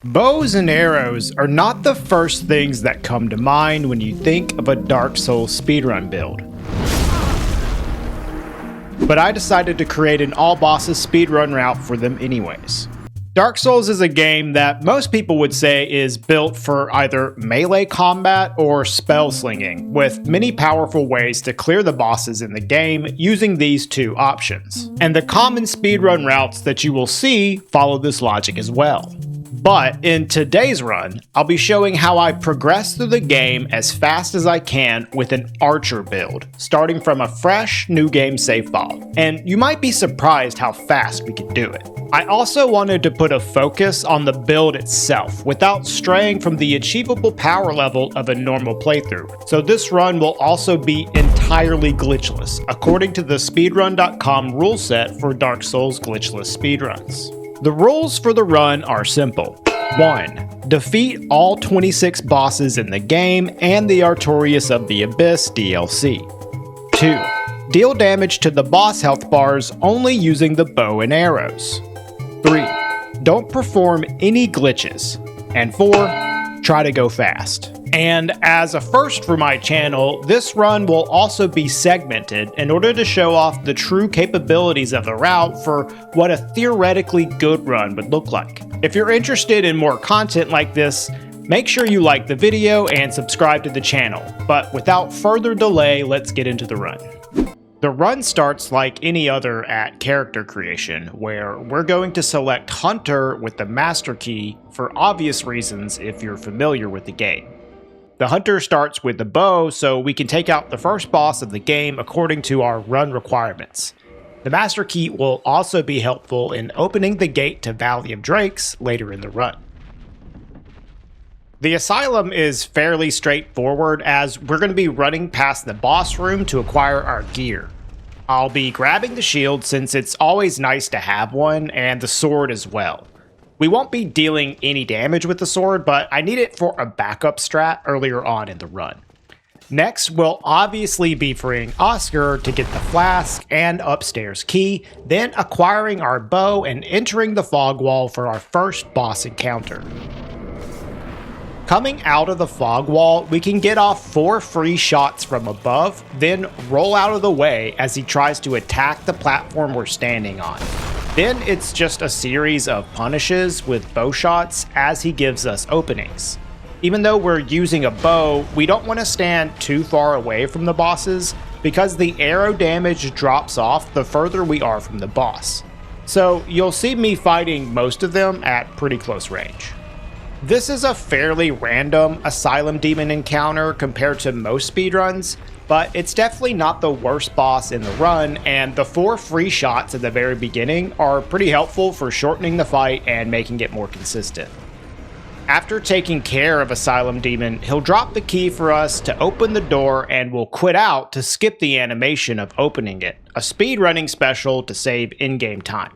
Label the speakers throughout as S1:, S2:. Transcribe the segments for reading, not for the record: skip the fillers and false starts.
S1: Bows and arrows are not the first things that come to mind when you think of a Dark Souls speedrun build. But I decided to create an all-bosses speedrun route for them anyways. Dark Souls is a game that most people would say is built for either melee combat or spell slinging, with many powerful ways to clear the bosses in the game using these two options. And the common speedrun routes that you will see follow this logic as well. But in today's run, I'll be showing how I progress through the game as fast as I can with an archer build, starting from a fresh new game save file. And you might be surprised how fast we can do it. I also wanted to put a focus on the build itself without straying from the achievable power level of a normal playthrough. So this run will also be entirely glitchless, according to the speedrun.com rule set for Dark Souls glitchless speedruns. The rules for the run are simple. 1. Defeat all 26 bosses in the game and the Artorias of the Abyss DLC. 2. Deal damage to the boss health bars only using the bow and arrows. 3. Don't perform any glitches. And 4. Try to go fast. And as a first for my channel, this run will also be segmented in order to show off the true capabilities of the route for what a theoretically good run would look like. If you're interested in more content like this, make sure you like the video and subscribe to the channel. But without further delay, let's get into the run. The run starts like any other at character creation, where we're going to select Hunter with the Master Key for obvious reasons if you're familiar with the game. The Hunter starts with the bow, so we can take out the first boss of the game according to our run requirements. The Master Key will also be helpful in opening the gate to Valley of Drakes later in the run. The Asylum is fairly straightforward as we're going to be running past the boss room to acquire our gear. I'll be grabbing the shield since it's always nice to have one, and the sword as well. We won't be dealing any damage with the sword, but I need it for a backup strat earlier on in the run. Next, we'll obviously be freeing Oscar to get the flask and upstairs key, then acquiring our bow and entering the fog wall for our first boss encounter. Coming out of the fog wall, we can get off 4 free shots from above, then roll out of the way as he tries to attack the platform we're standing on. Then it's just a series of punishes with bow shots as he gives us openings. Even though we're using a bow, we don't want to stand too far away from the bosses because the arrow damage drops off the further we are from the boss. So you'll see me fighting most of them at pretty close range. This is a fairly random Asylum Demon encounter compared to most speedruns, but it's definitely not the worst boss in the run, and the 4 free shots at the very beginning are pretty helpful for shortening the fight and making it more consistent. After taking care of Asylum Demon, he'll drop the key for us to open the door and we'll quit out to skip the animation of opening it, a speedrunning special to save in-game time.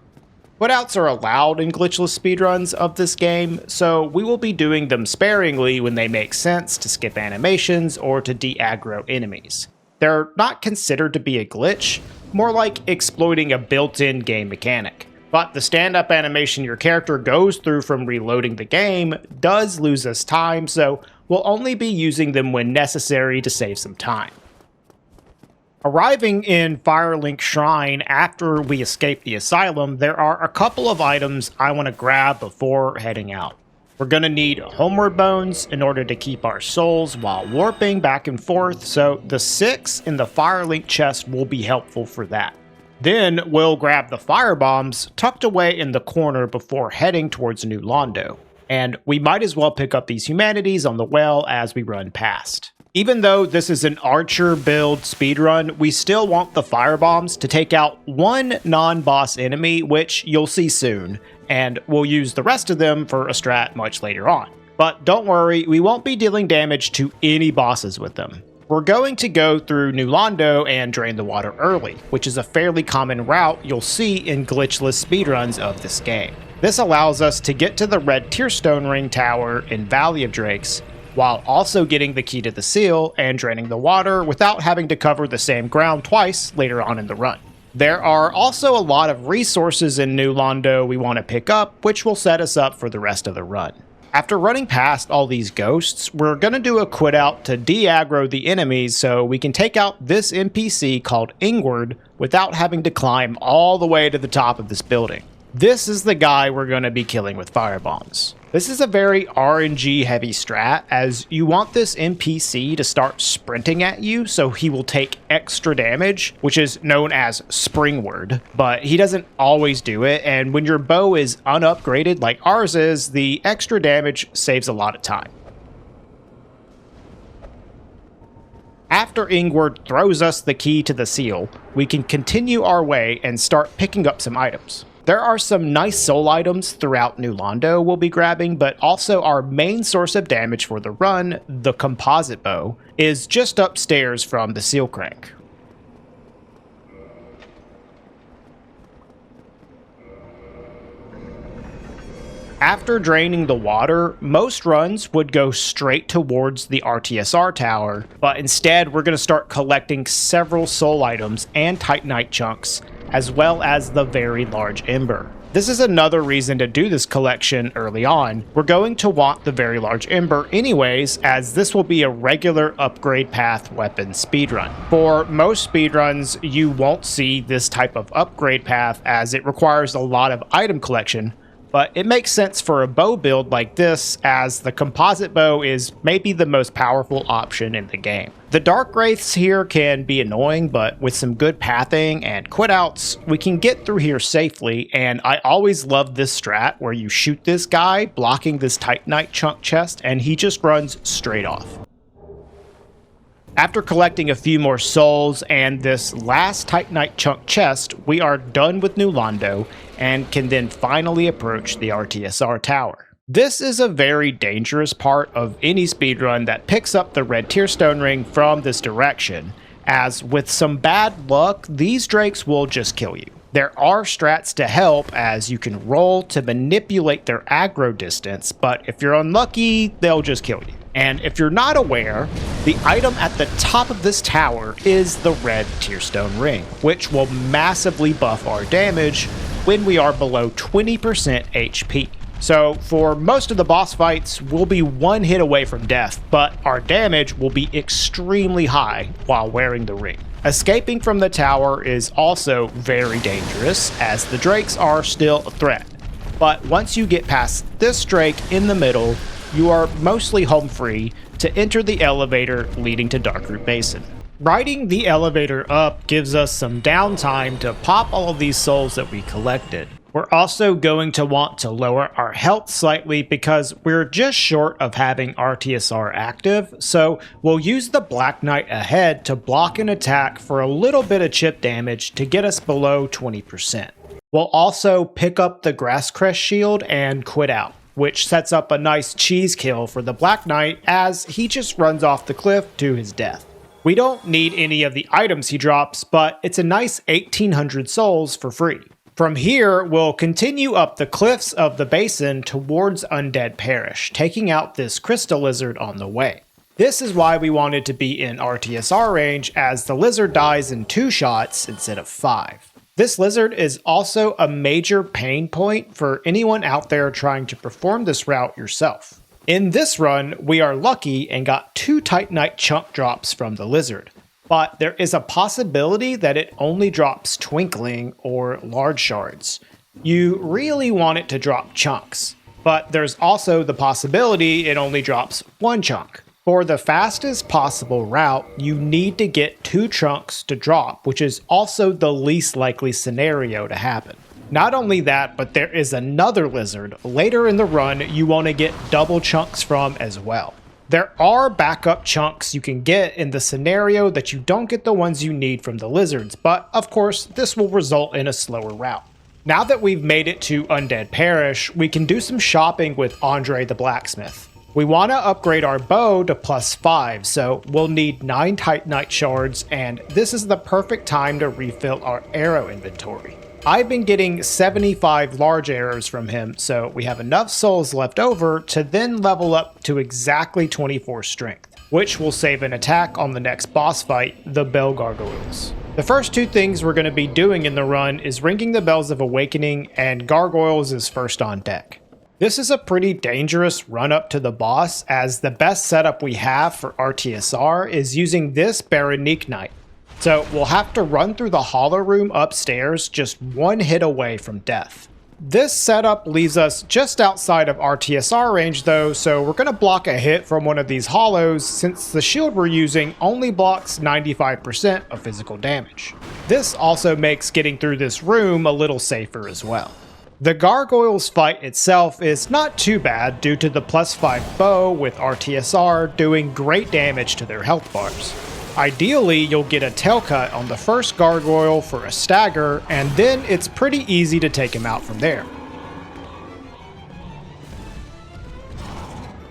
S1: Quitouts are allowed in glitchless speedruns of this game, so we will be doing them sparingly when they make sense to skip animations or to de-aggro enemies. They're not considered to be a glitch, more like exploiting a built-in game mechanic. But the stand-up animation your character goes through from reloading the game does lose us time, so we'll only be using them when necessary to save some time. Arriving in Firelink Shrine after we escape the Asylum, there are a couple of items I want to grab before heading out. We're going to need Homeward Bones in order to keep our souls while warping back and forth, so the 6 in the Firelink chest will be helpful for that. Then we'll grab the fire bombs tucked away in the corner before heading towards Anor Londo, and we might as well pick up these humanities on the well as we run past. Even though this is an archer build speedrun, we still want the firebombs to take out one non-boss enemy, which you'll see soon, and we'll use the rest of them for a strat much later on. But don't worry, we won't be dealing damage to any bosses with them. We're going to go through Anor Londo and drain the water early, which is a fairly common route you'll see in glitchless speedruns of this game. This allows us to get to the red Tearstone Ring Tower in Valley of Drakes, while also getting the key to the seal and draining the water without having to cover the same ground twice later on in the run. There are also a lot of resources in Anor Londo we want to pick up, which will set us up for the rest of the run. After running past all these ghosts, we're going to do a quit out to de-aggro the enemies so we can take out this NPC called Ingward without having to climb all the way to the top of this building. This is the guy we're going to be killing with firebombs. This is a very RNG heavy strat, as you want this NPC to start sprinting at you so he will take extra damage, which is known as springward, but he doesn't always do it, and when your bow is unupgraded like ours is, the extra damage saves a lot of time. After Ingward throws us the key to the seal, we can continue our way and start picking up some items. There are some nice soul items throughout New Londo we'll be grabbing, but also our main source of damage for the run, the composite bow, is just upstairs from the seal crank. After draining the water, most runs would go straight towards the RTSR tower, but instead we're going to start collecting several soul items and Titanite chunks, as well as the very large ember. This is another reason to do this collection early on. We're going to want the very large ember anyways, as this will be a regular upgrade path weapon speedrun. For most speedruns, you won't see this type of upgrade path as it requires a lot of item collection, but it makes sense for a bow build like this, as the composite bow is maybe the most powerful option in the game. The dark wraiths here can be annoying, but with some good pathing and quit outs, we can get through here safely, and I always love this strat where you shoot this guy blocking this Titanite chunk chest and he just runs straight off. After collecting a few more souls and this last Titanite chunk chest, we are done with New Londo and can then finally approach the RTSR tower. This is a very dangerous part of any speedrun that picks up the red tearstone ring from this direction, as with some bad luck, these drakes will just kill you. There are strats to help, as you can roll to manipulate their aggro distance, but if you're unlucky, they'll just kill you. And if you're not aware, the item at the top of this tower is the red tearstone ring, which will massively buff our damage when we are below 20% HP. So for most of the boss fights, we'll be one hit away from death, but our damage will be extremely high while wearing the ring. Escaping from the tower is also very dangerous, as the drakes are still a threat. But once you get past this drake in the middle, you are mostly home free to enter the elevator leading to Darkroot Basin. Riding the elevator up gives us some downtime to pop all of these souls that we collected. We're also going to want to lower our health slightly because we're just short of having RTSR active, so we'll use the Black Knight ahead to block an attack for a little bit of chip damage to get us below 20%. We'll also pick up the Grasscrest shield and quit out, which sets up a nice cheese kill for the Black Knight as he just runs off the cliff to his death. We don't need any of the items he drops, but it's a nice 1800 souls for free. From here, we'll continue up the cliffs of the basin towards Undead Parish, taking out this crystal lizard on the way. This is why we wanted to be in RTSR range, as the lizard dies in 2 shots instead of 5. This lizard is also a major pain point for anyone out there trying to perform this route yourself. In this run, we are lucky and got 2 Titanite chunk drops from the lizard, but there is a possibility that it only drops twinkling or large shards. You really want it to drop chunks, but there's also the possibility it only drops 1 chunk. For the fastest possible route, you need to get 2 chunks to drop, which is also the least likely scenario to happen. Not only that, but there is another lizard later in the run you want to get double chunks from as well. There are backup chunks you can get in the scenario that you don't get the ones you need from the lizards, but of course this will result in a slower route. Now that we've made it to Undead Parish, we can do some shopping with Andre the Blacksmith. We want to upgrade our bow to +5, so we'll need 9 Titanite shards, and this is the perfect time to refill our arrow inventory. I've been getting 75 large arrows from him, so we have enough souls left over to then level up to exactly 24 strength, which will save an attack on the next boss fight, the Bell Gargoyles. The first 2 things we're going to be doing in the run is ringing the Bells of Awakening, and Gargoyles is first on deck. This is a pretty dangerous run up to the boss, as the best setup we have for RTSR is using this Baronique Knight. So we'll have to run through the hollow room upstairs just one hit away from death. This setup leaves us just outside of RTSR range though, so we're going to block a hit from one of these hollows since the shield we're using only blocks 95% of physical damage. This also makes getting through this room a little safer as well. The Gargoyles fight itself is not too bad due to the +5 bow with RTSR doing great damage to their health bars. Ideally, you'll get a tail cut on the first Gargoyle for a stagger, and then it's pretty easy to take him out from there.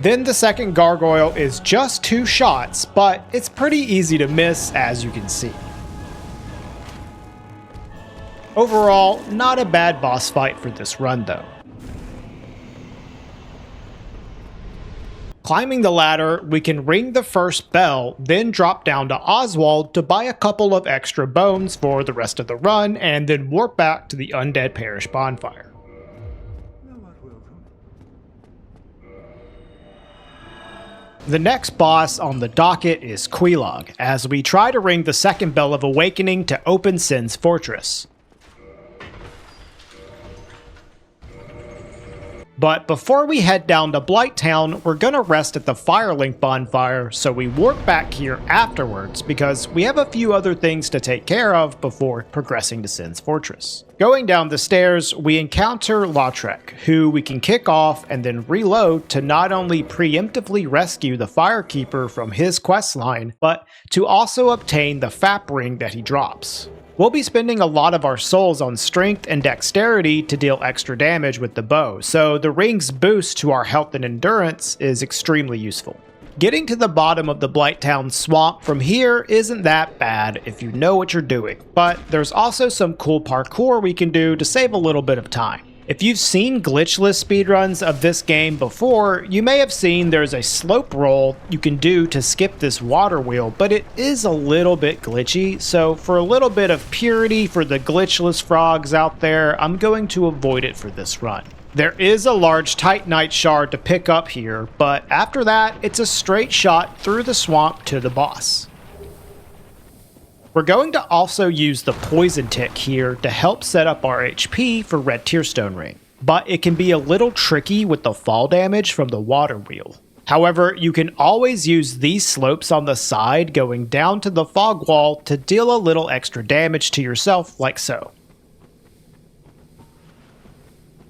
S1: Then the second Gargoyle is just 2 shots, but it's pretty easy to miss as you can see. Overall, not a bad boss fight for this run though. Climbing the ladder, we can ring the first bell, then drop down to Oswald to buy a couple of extra bones for the rest of the run, and then warp back to the Undead Parish bonfire. The next boss on the docket is Quelaag, as we try to ring the second bell of awakening to open Sin's fortress. But before we head down to Blight Town, we're gonna rest at the Firelink bonfire, so we warp back here afterwards because we have a few other things to take care of before progressing to Sin's fortress. Going down the stairs, we encounter Lautrec, who we can kick off and then reload to not only preemptively rescue the Firekeeper from his questline, but to also obtain the Fap ring that he drops. We'll be spending a lot of our souls on strength and dexterity to deal extra damage with the bow, so the ring's boost to our health and endurance is extremely useful. Getting to the bottom of the Blighttown swamp from here isn't that bad if you know what you're doing, but there's also some cool parkour we can do to save a little bit of time. If you've seen glitchless speedruns of this game before, you may have seen there's a slope roll you can do to skip this water wheel, but it is a little bit glitchy, so for a little bit of purity for the glitchless frogs out there, I'm going to avoid it for this run. There is a large Titanite shard to pick up here, but after that, it's a straight shot through the swamp to the boss. We're going to also use the Poison Tick here to help set up our HP for Red Tearstone Ring, but it can be a little tricky with the fall damage from the water wheel. However, you can always use these slopes on the side going down to the fog wall to deal a little extra damage to yourself like so.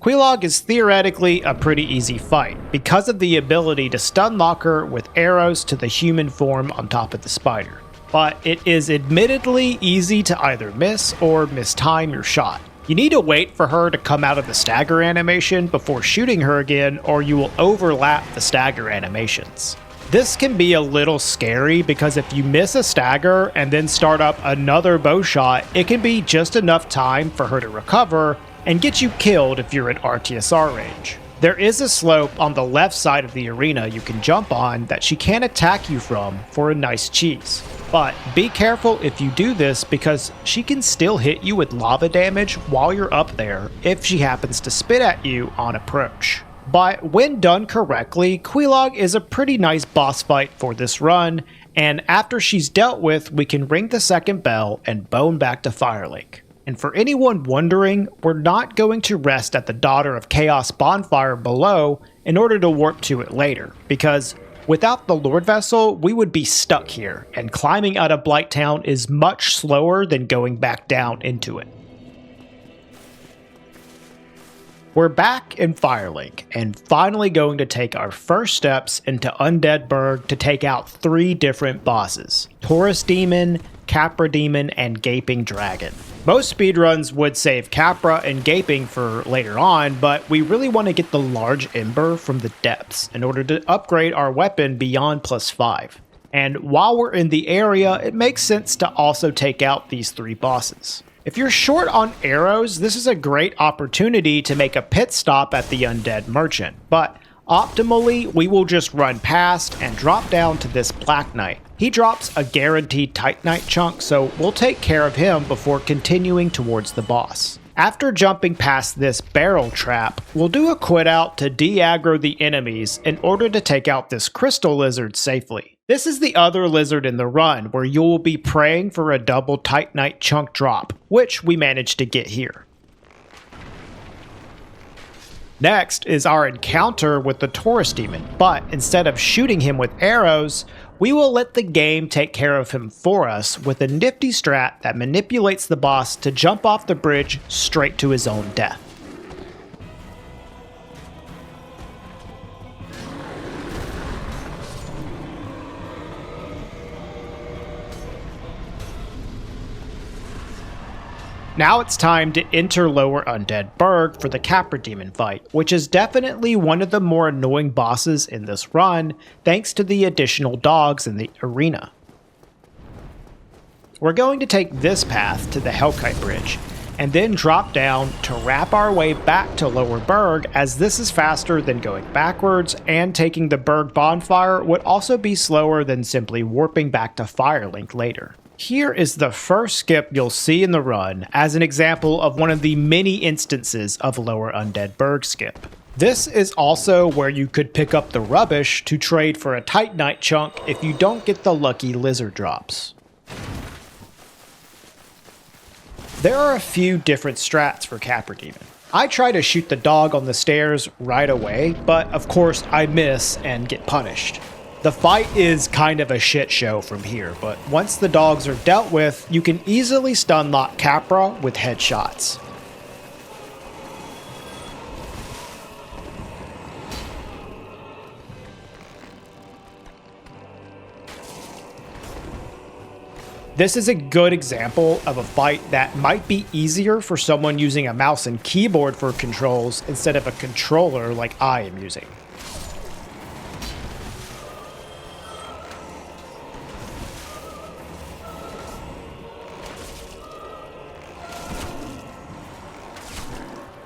S1: Quelaag is theoretically a pretty easy fight because of the ability to stun lock her with arrows to the human form on top of the spider. But it is admittedly easy to either miss or mistime your shot. You need to wait for her to come out of the stagger animation before shooting her again, or you will overlap the stagger animations. This can be a little scary because if you miss a stagger and then start up another bow shot, it can be just enough time for her to recover and get you killed if you're in RTSR range. There is a slope on the left side of the arena you can jump on that she can attack you from for a nice cheese. But be careful if you do this because she can still hit you with lava damage while you're up there if she happens to spit at you on approach. But when done correctly, Quelaag is a pretty nice boss fight for this run, and after she's dealt with, we can ring the second bell and bone back to Firelink. And for anyone wondering, we're not going to rest at the Daughter of Chaos bonfire below in order to warp to it later, because without the Lord Vessel, we would be stuck here, and climbing out of Blighttown is much slower than going back down into it. We're back in Firelink, and finally going to take our first steps into Undead Burg to take out 3 different bosses: Taurus Demon, Capra Demon, and Gaping Dragon. Most speedruns would save Capra and Gaping for later on, but we really want to get the large Ember from the depths in order to upgrade our weapon beyond +5. And while we're in the area, it makes sense to also take out these 3 bosses. If you're short on arrows, this is a great opportunity to make a pit stop at the Undead Merchant, but optimally, we will just run past and drop down to this Black Knight. He drops a guaranteed Titanite chunk, so we'll take care of him before continuing towards the boss. After jumping past this barrel trap, we'll do a quit out to de-aggro the enemies in order to take out this crystal lizard safely. This is the other lizard in the run where you will be praying for a double Titanite chunk drop, which we managed to get here. Next is our encounter with the Taurus demon, but instead of shooting him with arrows, we will let the game take care of him for us with a nifty strat that manipulates the boss to jump off the bridge straight to his own death. Now it's time to enter Lower Undead Burg for the Capra Demon fight, which is definitely one of the more annoying bosses in this run, thanks to the additional dogs in the arena. We're going to take this path to the Hellkite Bridge, and then drop down to wrap our way back to Lower Burg, as this is faster than going backwards, and taking the Burg bonfire would also be slower than simply warping back to Firelink later. Here is the first skip you'll see in the run as an example of one of the many instances of Lower Undead Burg skip. This is also where you could pick up the rubbish to trade for a Titanite chunk if you don't get the lucky lizard drops. There are a few different strats for Capra Demon. I try to shoot the dog on the stairs right away, but of course I miss and get punished. The fight is kind of a shit show from here, but once the dogs are dealt with, you can easily stun lock Capra with headshots. This is a good example of a fight that might be easier for someone using a mouse and keyboard for controls instead of a controller like I am using.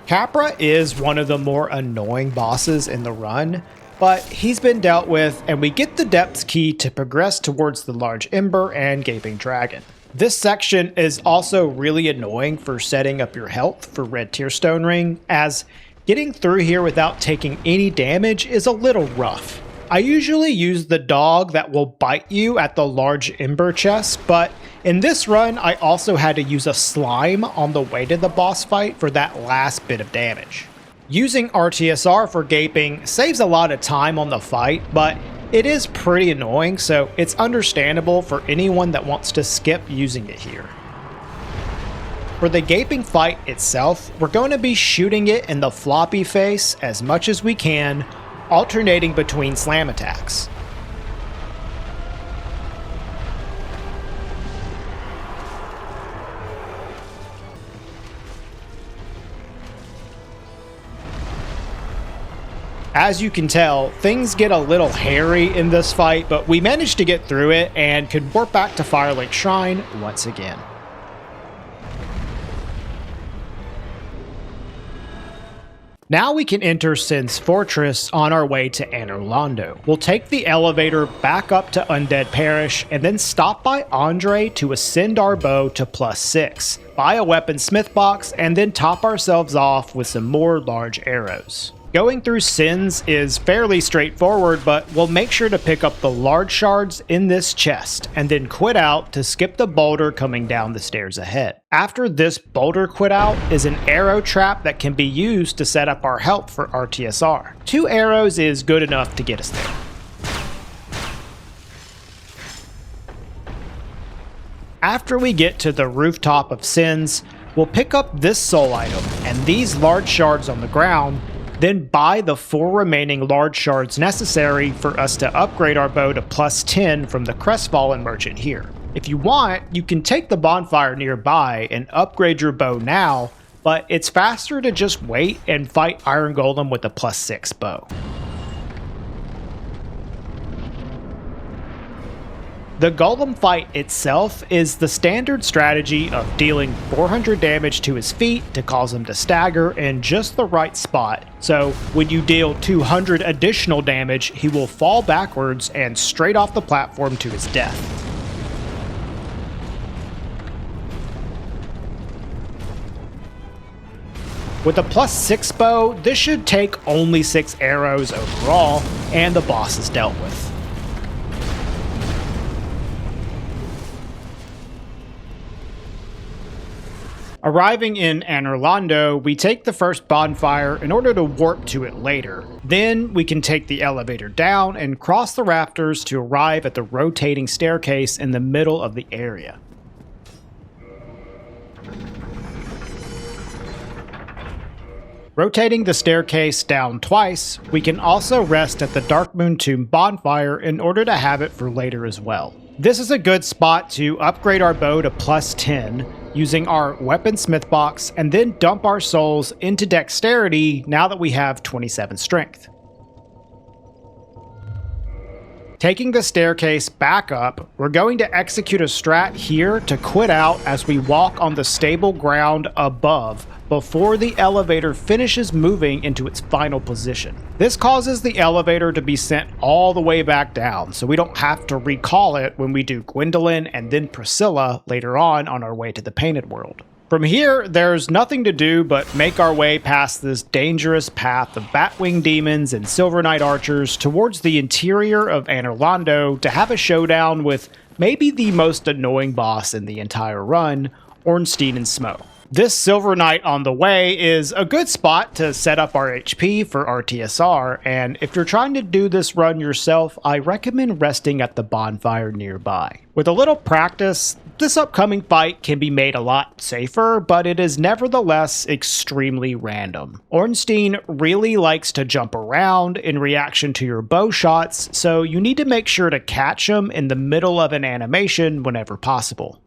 S1: Capra is one of the more annoying bosses in the run, but he's been dealt with and we get the depths key to progress towards the large ember and gaping dragon. This section is also really annoying for setting up your health for Red Tearstone Ring, as getting through here without taking any damage is a little rough. I usually use the dog that will bite you at the large ember chest, but in this run I also had to use a slime on the way to the boss fight for that last bit of damage. Using RTSR for gaping saves a lot of time on the fight, but it is pretty annoying, so it's understandable for anyone that wants to skip using it here. For the gaping fight itself, we're going to be shooting it in the floppy face as much as we can, alternating between slam attacks. As you can tell, things get a little hairy in this fight, but we managed to get through it and could warp back to Firelink Shrine once again. Now we can enter Sin's Fortress on our way to Anor Londo. We'll take the elevator back up to Undead Parish and then stop by Andre to ascend our bow to +6, buy a weaponsmith box, and then top ourselves off with some more large arrows. Going through Sins is fairly straightforward, but we'll make sure to pick up the large shards in this chest, and then quit out to skip the boulder coming down the stairs ahead. After this boulder quit out is an arrow trap that can be used to set up our help for RTSR. 2 arrows is good enough to get us there. After we get to the rooftop of Sins, we'll pick up this soul item and these large shards on the ground, then buy the 4 remaining large shards necessary for us to upgrade our bow to +10 from the Crestfallen merchant here. If you want, you can take the bonfire nearby and upgrade your bow now, but it's faster to just wait and fight Iron Golem with a +6 bow. The Golem fight itself is the standard strategy of dealing 400 damage to his feet to cause him to stagger in just the right spot, so when you deal 200 additional damage, he will fall backwards and straight off the platform to his death. With a +6 bow, this should take only 6 arrows overall, and the boss is dealt with. Arriving in Anor Londo, we take the first bonfire in order to warp to it later. Then we can take the elevator down and cross the rafters to arrive at the rotating staircase in the middle of the area. Rotating the staircase down twice, we can also rest at the Dark Moon Tomb bonfire in order to have it for later as well. This is a good spot to upgrade our bow to +10, using our weaponsmith box, and then dump our souls into dexterity now that we have 27 strength. Taking the staircase back up, we're going to execute a strat here to quit out as we walk on the stable ground above before the elevator finishes moving into its final position. This causes the elevator to be sent all the way back down, so we don't have to recall it when we do Gwyndolin and then Priscilla later on our way to the Painted World. From here, there's nothing to do but make our way past this dangerous path of Batwing demons and Silver Knight archers towards the interior of Anor Londo to have a showdown with maybe the most annoying boss in the entire run, Ornstein and Smough. This Silver Knight on the way is a good spot to set up our HP for RTSR, and if you're trying to do this run yourself, I recommend resting at the bonfire nearby. With a little practice, this upcoming fight can be made a lot safer, but it is nevertheless extremely random. Ornstein really likes to jump around in reaction to your bow shots, so you need to make sure to catch him in the middle of an animation whenever possible.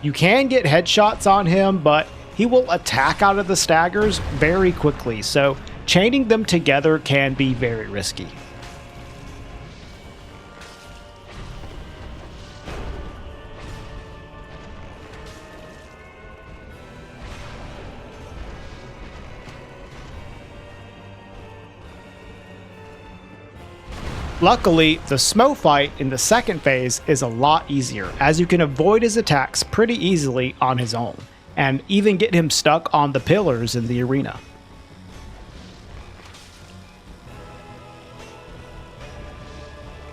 S1: You can get headshots on him, but he will attack out of the staggers very quickly, so chaining them together can be very risky. Luckily, the Smough fight in the second phase is a lot easier, as you can avoid his attacks pretty easily on his own, and even get him stuck on the pillars in the arena.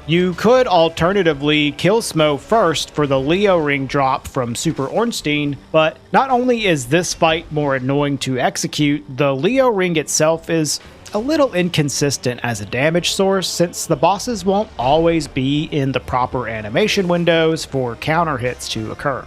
S1: You could alternatively kill Smough first for the Leo ring drop from Super Ornstein, but not only is this fight more annoying to execute, the Leo ring itself is a little inconsistent as a damage source since the bosses won't always be in the proper animation windows for counter hits to occur.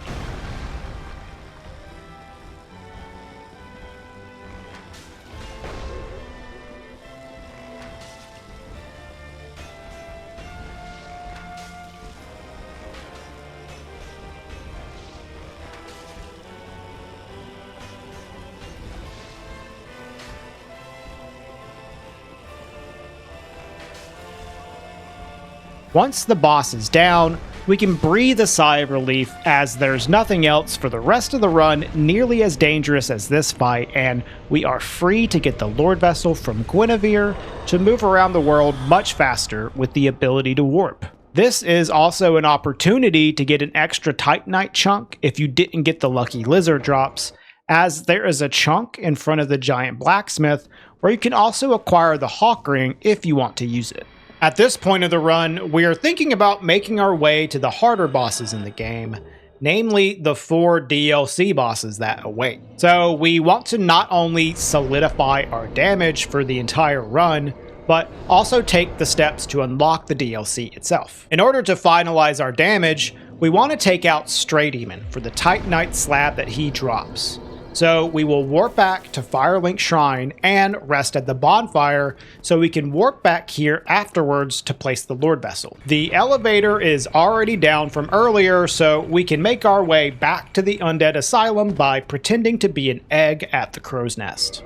S1: Once the boss is down, we can breathe a sigh of relief as there's nothing else for the rest of the run nearly as dangerous as this fight, and we are free to get the Lord Vessel from Guinevere to move around the world much faster with the ability to warp. This is also an opportunity to get an extra Titanite chunk if you didn't get the lucky lizard drops, as there is a chunk in front of the giant blacksmith where you can also acquire the Hawk Ring if you want to use it. At this point of the run, we are thinking about making our way to the harder bosses in the game, namely the 4 DLC bosses that await. So we want to not only solidify our damage for the entire run, but also take the steps to unlock the DLC itself. In order to finalize our damage, we want to take out Stray Demon for the Titanite slab that he drops. So we will warp back to Firelink Shrine and rest at the bonfire so we can warp back here afterwards to place the Lord Vessel. The elevator is already down from earlier, so we can make our way back to the Undead Asylum by pretending to be an egg at the Crow's Nest.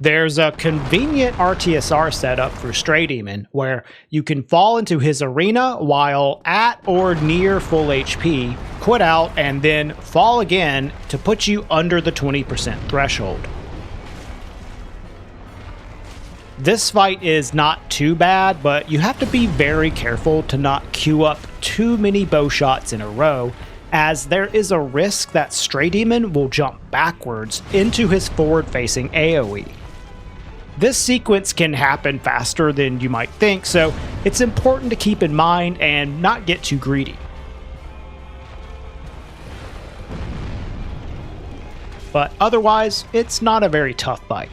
S1: There's a convenient RTSR setup for Stray Demon where you can fall into his arena while at or near full HP, quit out, and then fall again to put you under the 20% threshold. This fight is not too bad, but you have to be very careful to not queue up too many bow shots in a row, as there is a risk that Stray Demon will jump backwards into his forward-facing AoE. This sequence can happen faster than you might think, so it's important to keep in mind and not get too greedy. But otherwise, it's not a very tough fight.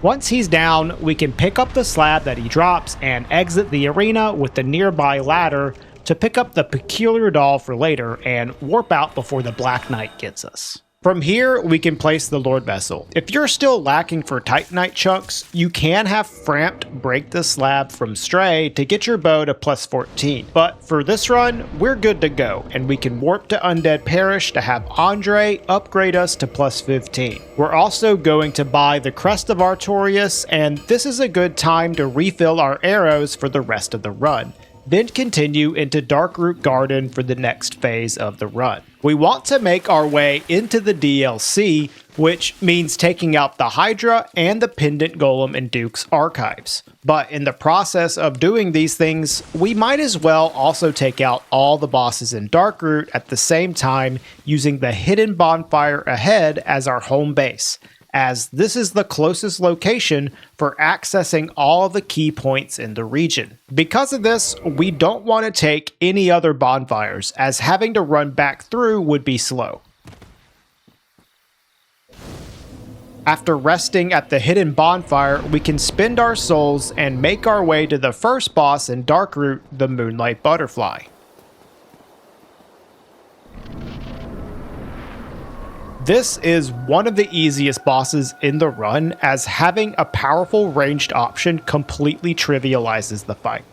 S1: Once he's down, we can pick up the slab that he drops and exit the arena with the nearby ladder to pick up the peculiar doll for later and warp out before the Black Knight gets us. From here, we can place the Lord Vessel. If you're still lacking for Titanite chunks, you can have Frampt break the slab from Stray to get your bow to plus 14. But for this run, we're good to go, and we can warp to Undead Parish to have Andre upgrade us to plus 15. We're also going to buy the Crest of Artorias, and this is a good time to refill our arrows for the rest of the run. Then continue into Darkroot Garden for the next phase of the run. We want to make our way into the DLC, which means taking out the Hydra and the Pendant Golem in Duke's archives. But in the process of doing these things, we might as well also take out all the bosses in Darkroot at the same time, using the hidden bonfire ahead as our home base, as this is the closest location for accessing all the key points in the region. Because of this, we don't want to take any other bonfires, as having to run back through would be slow. After resting at the hidden bonfire, we can spend our souls and make our way to the first boss in Darkroot, the Moonlight Butterfly. This is one of the easiest bosses in the run, as having a powerful ranged option completely trivializes the fight.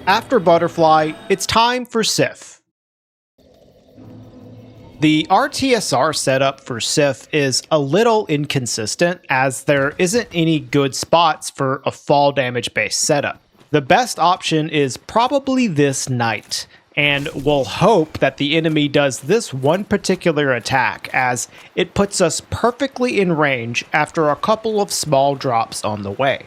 S1: After Butterfly, it's time for Seath. The RTSR setup for Seath is a little inconsistent, as there isn't any good spots for a fall damage based setup. The best option is probably this Knight, and we'll hope that the enemy does this one particular attack, as it puts us perfectly in range after a couple of small drops on the way.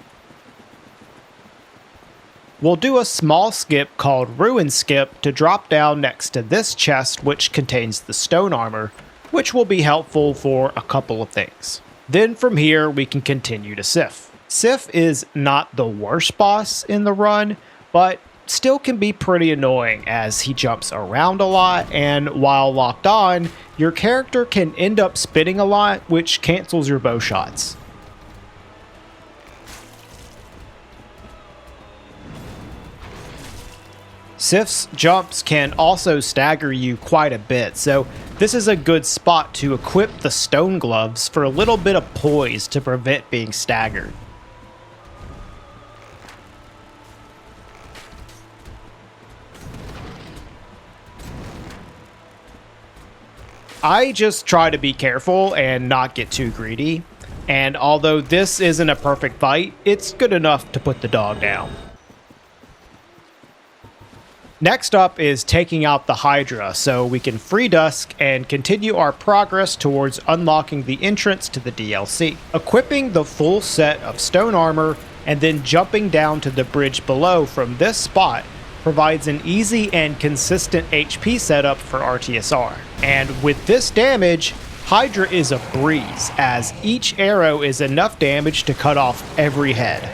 S1: We'll do a small skip called Ruin Skip to drop down next to this chest, which contains the stone armor, which will be helpful for a couple of things. Then from here, we can continue to Seath. Seath is not the worst boss in the run, but still can be pretty annoying as he jumps around a lot, and while locked on, your character can end up spinning a lot, which cancels your bow shots. Seath's jumps can also stagger you quite a bit, so this is a good spot to equip the stone gloves for a little bit of poise to prevent being staggered. I just try to be careful and not get too greedy, and although this isn't a perfect fight, it's good enough to put the dog down. Next up is taking out the Hydra, so we can free Dusk and continue our progress towards unlocking the entrance to the DLC. Equipping the full set of stone armor and then jumping down to the bridge below from this spot provides an easy and consistent HP setup for RTSR. And with this damage, Hydra is a breeze, as each arrow is enough damage to cut off every head.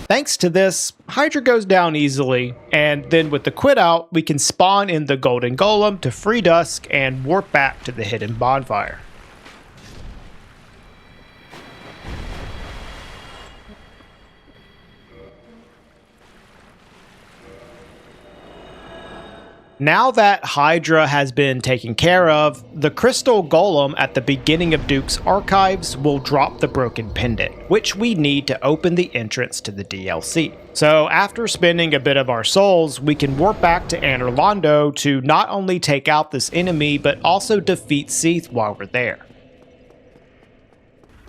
S1: Thanks to this, Hydra goes down easily, and then with the quit out, we can spawn in the golden golem to free dusk and warp back to the hidden bonfire. Now that Hydra has been taken care of, the crystal golem at the beginning of Duke's archives will drop the broken pendant, which we need to open the entrance to the DLC. So after spending a bit of our souls, we can warp back to Anor Londo to not only take out this enemy, but also defeat Seath while we're there.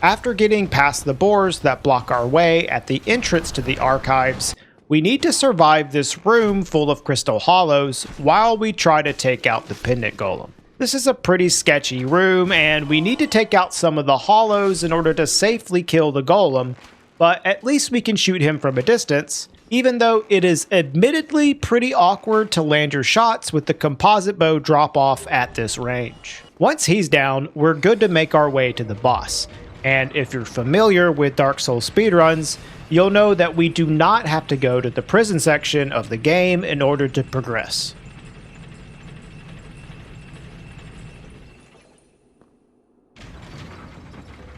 S1: After getting past the boars that block our way at the entrance to the archives, we need to survive this room full of crystal hollows while we try to take out the pendant golem. This is a pretty sketchy room, and we need to take out some of the hollows in order to safely kill the golem, but at least we can shoot him from a distance, even though it is admittedly pretty awkward to land your shots with the composite bow drop off at this range. Once he's down, we're good to make our way to the boss, and if you're familiar with Dark Souls speedruns, you'll know that we do not have to go to the prison section of the game in order to progress.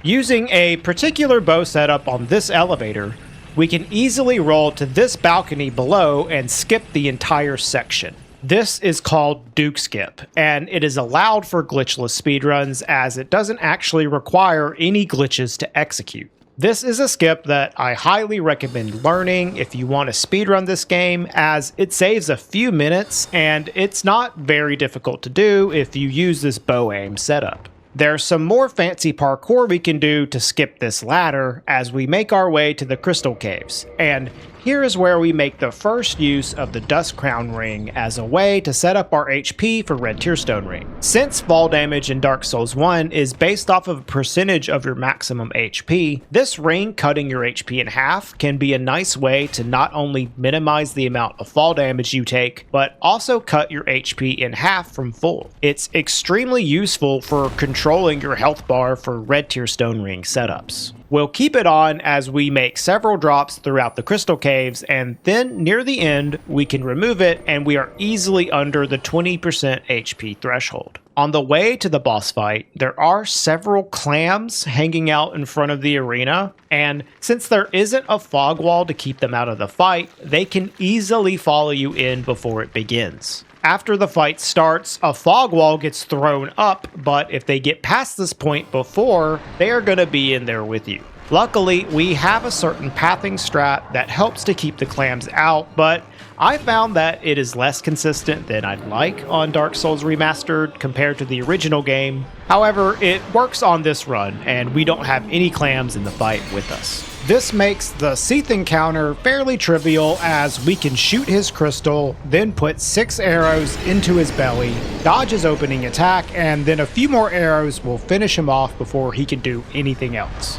S1: Using a particular bow setup on this elevator, we can easily roll to this balcony below and skip the entire section. This is called Duke Skip, and it is allowed for glitchless speedruns as it doesn't actually require any glitches to execute. This is a skip that I highly recommend learning if you want to speedrun this game, as it saves a few minutes and it's not very difficult to do if you use this bow aim setup. There's some more fancy parkour we can do to skip this ladder as we make our way to the crystal caves, and here is where we make the first use of the Dust Crown Ring as a way to set up our HP for Red Tearstone Ring. Since fall damage in Dark Souls 1 is based off of a percentage of your maximum HP, this ring cutting your HP in half can be a nice way to not only minimize the amount of fall damage you take, but also cut your HP in half from full. It's extremely useful for controlling your health bar for Red Tearstone Ring setups. We'll keep it on as we make several drops throughout the crystal caves, and then near the end, we can remove it and we are easily under the 20% HP threshold. On the way to the boss fight, there are several clams hanging out in front of the arena, and since there isn't a fog wall to keep them out of the fight, they can easily follow you in before it begins. After the fight starts, a fog wall gets thrown up, but if they get past this point before, they are going to be in there with you. Luckily, we have a certain pathing strat that helps to keep the clams out, but I found that it is less consistent than I'd like on Dark Souls Remastered compared to the original game. However, it works on this run, and we don't have any clams in the fight with us. This makes the Seath encounter fairly trivial as we can shoot his crystal, then put 6 arrows into his belly, dodge his opening attack, and then a few more arrows will finish him off before he can do anything else.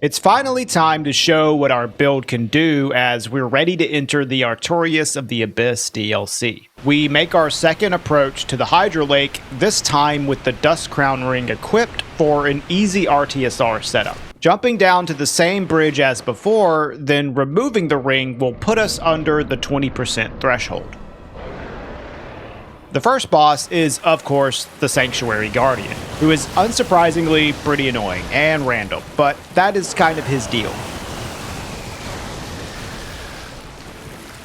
S1: It's finally time to show what our build can do as we're ready to enter the Artorias of the Abyss DLC. We make our second approach to the Hydra Lake, this time with the Dust Crown Ring equipped for an easy RTSR setup. Jumping down to the same bridge as before, then removing the ring will put us under the 20% threshold. The first boss is, of course, the Sanctuary Guardian, who is unsurprisingly pretty annoying and random, but that is kind of his deal.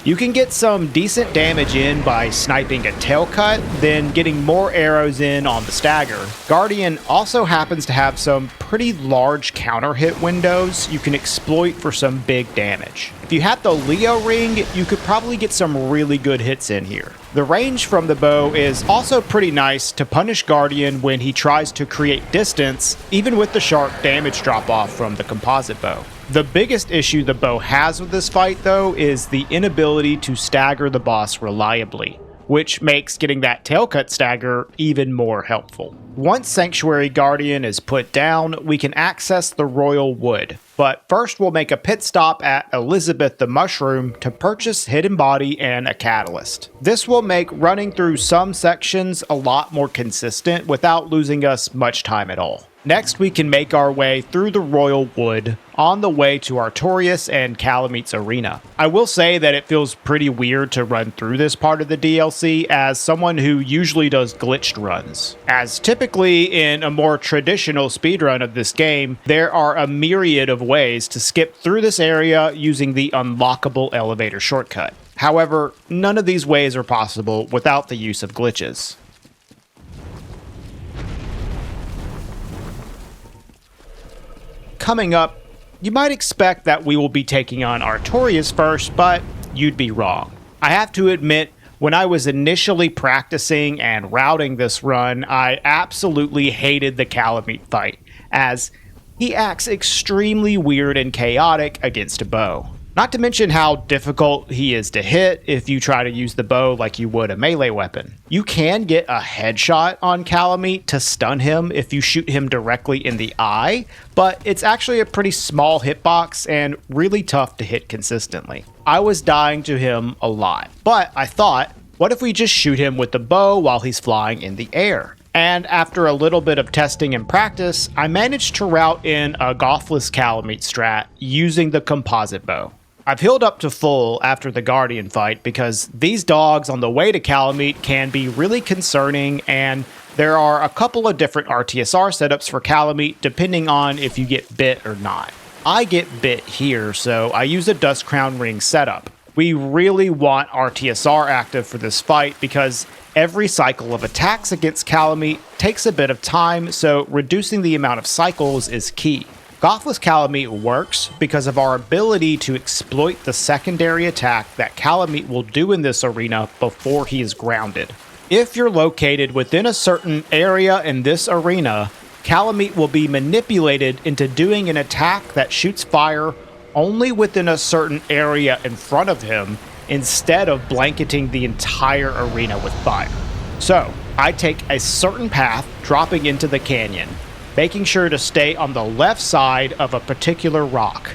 S1: You can get some decent damage in by sniping a tail cut, then getting more arrows in on the stagger. Guardian also happens to have some pretty large counter hit windows you can exploit for some big damage. If you had the Leo ring, you could probably get some really good hits in here. The range from the bow is also pretty nice to punish Guardian when he tries to create distance, even with the sharp damage drop off from the composite bow. The biggest issue the bow has with this fight, though, is the inability to stagger the boss reliably, which makes getting that tailcut stagger even more helpful. Once Sanctuary Guardian is put down, we can access the Royal Wood, but first we'll make a pit stop at Elizabeth the Mushroom to purchase Hidden Body and a Catalyst. This will make running through some sections a lot more consistent without losing us much time at all. Next, we can make our way through the Royal Wood on the way to Artorias and Calameet's arena. I will say that it feels pretty weird to run through this part of the DLC as someone who usually does glitched runs, as typically in a more traditional speedrun of this game, there are a myriad of ways to skip through this area using the unlockable elevator shortcut. However, none of these ways are possible without the use of glitches. Coming up, you might expect that we will be taking on Artorias first, but you'd be wrong. I have to admit, when I was initially practicing and routing this run, I absolutely hated the Calameet fight, as he acts extremely weird and chaotic against a bow. Not to mention how difficult he is to hit if you try to use the bow like you would a melee weapon. You can get a headshot on Calameet to stun him if you shoot him directly in the eye, but it's actually a pretty small hitbox and really tough to hit consistently. I was dying to him a lot, but I thought, what if we just shoot him with the bow while he's flying in the air? And after a little bit of testing and practice, I managed to route in a Gothless Calameet strat using the composite bow. I've healed up to full after the Guardian fight because these dogs on the way to Calameet can be really concerning, and there are a couple of different RTSR setups for Calameet depending on if you get bit or not. I get bit here, so I use a Dust Crown Ring setup. We really want RTSR active for this fight because every cycle of attacks against Calameet takes a bit of time, so reducing the amount of cycles is key. Gothless Calameet works because of our ability to exploit the secondary attack that Calameet will do in this arena before he is grounded. If you're located within a certain area in this arena, Calameet will be manipulated into doing an attack that shoots fire only within a certain area in front of him instead of blanketing the entire arena with fire. So, I take a certain path dropping into the canyon, making sure to stay on the left side of a particular rock.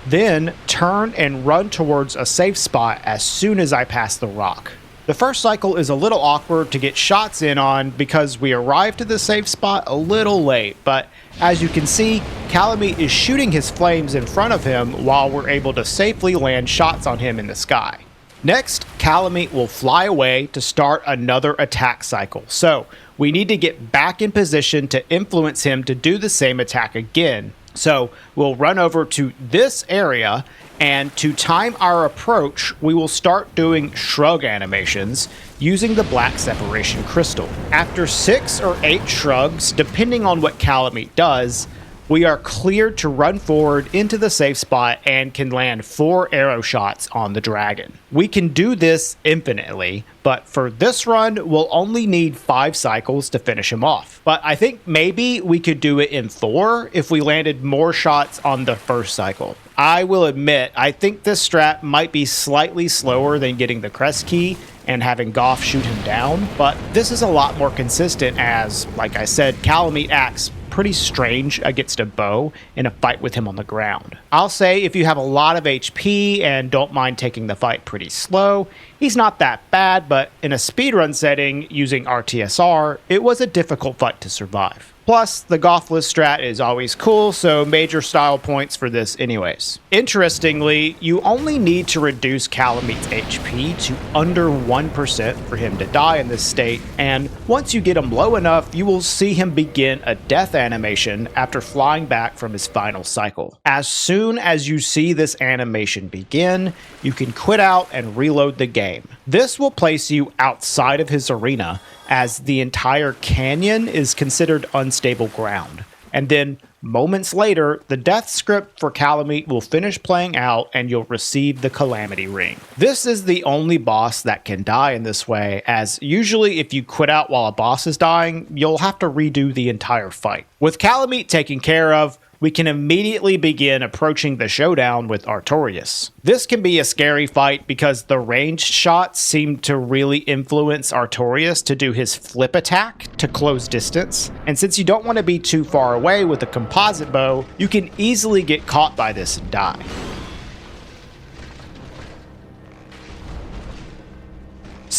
S1: Then turn and run towards a safe spot as soon as I pass the rock. The first cycle is a little awkward to get shots in on because we arrive to the safe spot a little late, but as you can see, Calameet is shooting his flames in front of him while we're able to safely land shots on him in the sky. Next, Calameet will fly away to start another attack cycle, so we need to get back in position to influence him to do the same attack again. So we'll run over to this area, and to time our approach, we will start doing shrug animations using the Black Separation Crystal. After 6 or 8 shrugs, depending on what Calameet does, we are cleared to run forward into the safe spot and can land 4 arrow shots on the dragon. We can do this infinitely, but for this run, we'll only need 5 cycles to finish him off. But I think maybe we could do it in 4 if we landed more shots on the first cycle. I will admit, I think this strat might be slightly slower than getting the crest key and having Goff shoot him down, but this is a lot more consistent as, like I said, Calameet acts pretty strange against a bow in a fight with him on the ground. I'll say if you have a lot of HP and don't mind taking the fight pretty slow, he's not that bad, but in a speedrun setting using RTSR, it was a difficult fight to survive. Plus, the Gothless strat is always cool, so major style points for this anyways. Interestingly, you only need to reduce Calameet's HP to under 1% for him to die in this state, and once you get him low enough, you will see him begin a death animation after flying back from his final cycle. As soon as you see this animation begin, you can quit out and reload the game. This will place you outside of his arena, as the entire canyon is considered unstable ground. And then, moments later, the death script for Calameet will finish playing out and you'll receive the Calamity Ring. This is the only boss that can die in this way, as usually if you quit out while a boss is dying, you'll have to redo the entire fight. With Calameet taken care of, we can immediately begin approaching the showdown with Artorias. This can be a scary fight because the ranged shots seem to really influence Artorias to do his flip attack to close distance, and since you don't want to be too far away with a composite bow, you can easily get caught by this and die.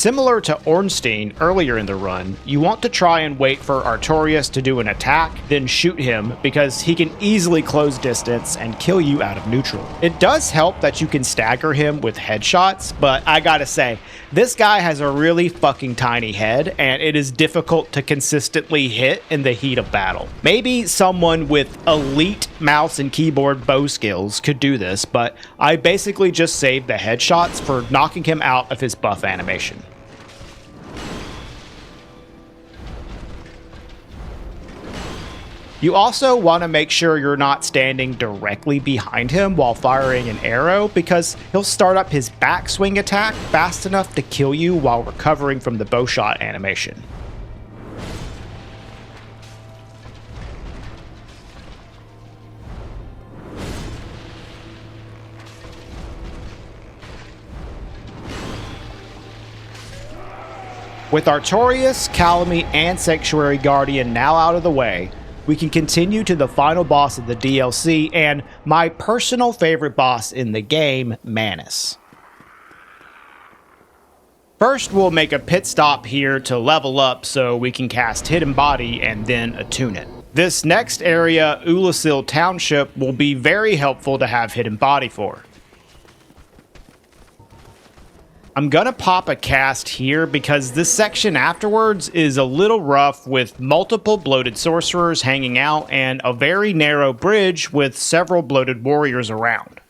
S1: Similar to Ornstein earlier in the run, you want to try and wait for Artorias to do an attack, then shoot him, because he can easily close distance and kill you out of neutral. It does help that you can stagger him with headshots, but I gotta say, this guy has a really fucking tiny head, and it is difficult to consistently hit in the heat of battle. Maybe someone with elite mouse and keyboard bow skills could do this, but I basically just saved the headshots for knocking him out of his buff animation. You also want to make sure you're not standing directly behind him while firing an arrow, because he'll start up his backswing attack fast enough to kill you while recovering from the bow shot animation. With Artorias, Calamy, and Sanctuary Guardian now out of the way, we can continue to the final boss of the DLC and my personal favorite boss in the game, Manus. First, we'll make a pit stop here to level up so we can cast Hidden Body and then attune it. This next area, Ulasil Township, will be very helpful to have Hidden Body for. I'm gonna pop a cast here because this section afterwards is a little rough with multiple bloated sorcerers hanging out and a very narrow bridge with several bloated warriors around.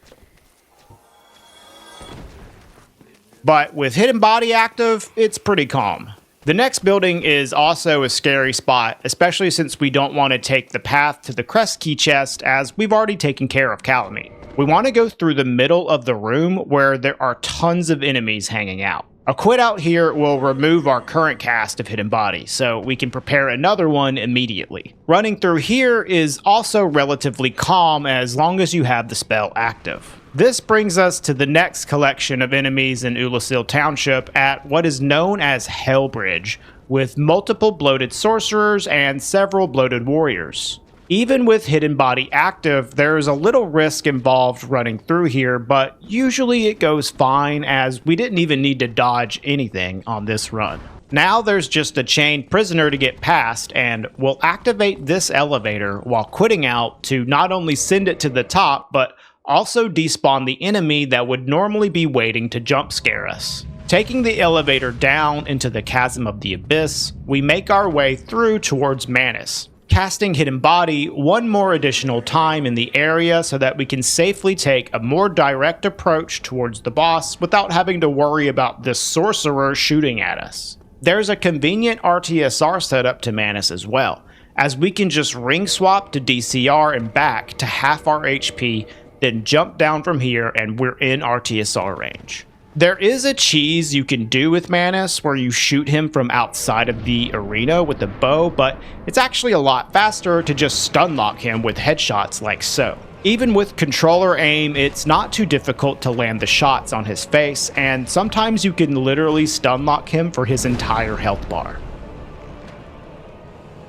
S1: But with Hidden Body active, it's pretty calm. The next building is also a scary spot, especially since we don't want to take the path to the Crest Key chest as we've already taken care of Calamy. We want to go through the middle of the room where there are tons of enemies hanging out. A quit out here will remove our current cast of Hidden Body, so we can prepare another one immediately. Running through here is also relatively calm as long as you have the spell active. This brings us to the next collection of enemies in Ulasil Township at what is known as Hellbridge, with multiple bloated sorcerers and several bloated warriors. Even with Hidden Body active, there is a little risk involved running through here, but usually it goes fine as we didn't even need to dodge anything on this run. Now there's just a chained prisoner to get past, and we'll activate this elevator while quitting out to not only send it to the top, but also despawn the enemy that would normally be waiting to jump scare us. Taking the elevator down into the Chasm of the Abyss, we make our way through towards Manus, casting Hidden Body one more additional time in the area so that we can safely take a more direct approach towards the boss without having to worry about this sorcerer shooting at us. There's a convenient RTSR setup to Manus as well, as we can just ring swap to DCR and back to half our HP, then jump down from here and we're in RTSR range. There is a cheese you can do with Manus where you shoot him from outside of the arena with a bow, but it's actually a lot faster to just stun lock him with headshots like so. Even with controller aim, it's not too difficult to land the shots on his face, and sometimes you can literally stun lock him for his entire health bar.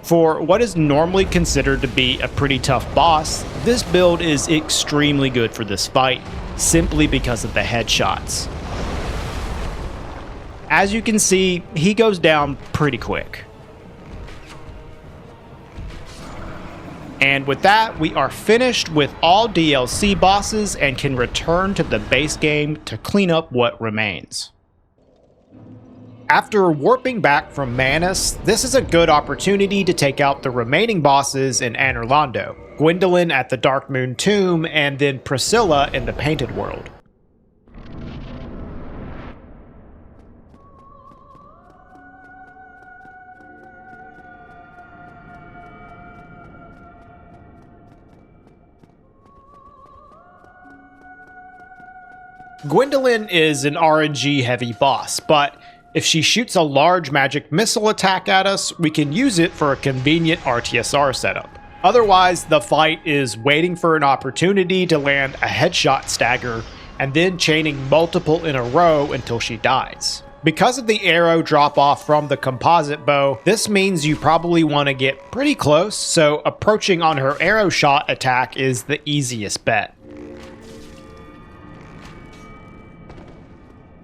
S1: For what is normally considered to be a pretty tough boss, this build is extremely good for this fight, simply because of the headshots. As you can see, he goes down pretty quick. And with that, we are finished with all DLC bosses and can return to the base game to clean up what remains. After warping back from Manus, this is a good opportunity to take out the remaining bosses in Anor Londo, Gwyndolin at the Darkmoon Tomb, and then Priscilla in the Painted World. Gwyndolin is an RNG heavy boss, but if she shoots a large magic missile attack at us, we can use it for a convenient RTSR setup. Otherwise, the fight is waiting for an opportunity to land a headshot stagger and then chaining multiple in a row until she dies. Because of the arrow drop off from the composite bow, this means you probably want to get pretty close, so approaching on her arrow shot attack is the easiest bet.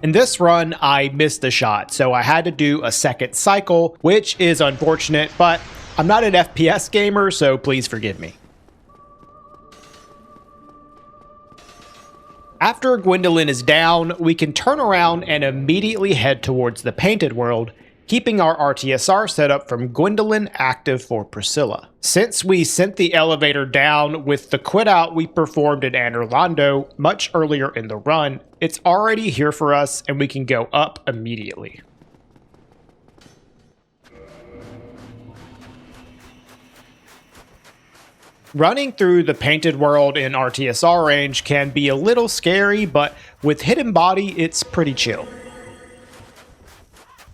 S1: In this run, I missed the shot, so I had to do a second cycle, which is unfortunate, but I'm not an FPS gamer, so please forgive me. After Gwyndolin is down, we can turn around and immediately head towards the Painted World, keeping our RTSR setup from Gwyndolin active for Priscilla. Since we sent the elevator down with the quit out we performed in Anor Londo much earlier in the run, it's already here for us and we can go up immediately. Running through the Painted World in RTSR range can be a little scary, but with Hidden Body, it's pretty chill.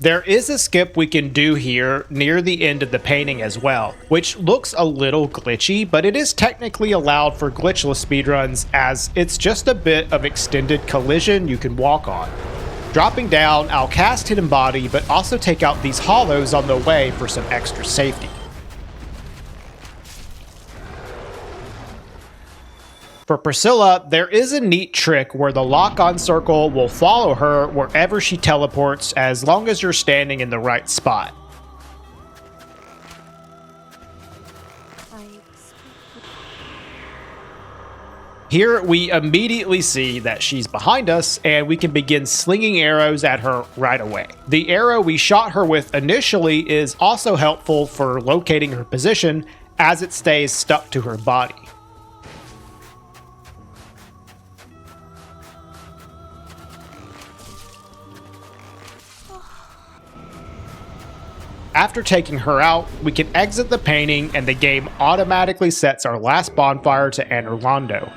S1: There is a skip we can do here near the end of the painting as well, which looks a little glitchy, but it is technically allowed for glitchless speedruns as it's just a bit of extended collision you can walk on. Dropping down, I'll cast Hidden Body, but also take out these hollows on the way for some extra safety. For Priscilla, there is a neat trick where the lock-on circle will follow her wherever she teleports as long as you're standing in the right spot. Here we immediately see that she's behind us and we can begin slinging arrows at her right away. The arrow we shot her with initially is also helpful for locating her position as it stays stuck to her body. After taking her out, we can exit the painting and the game automatically sets our last bonfire to Anor Londo.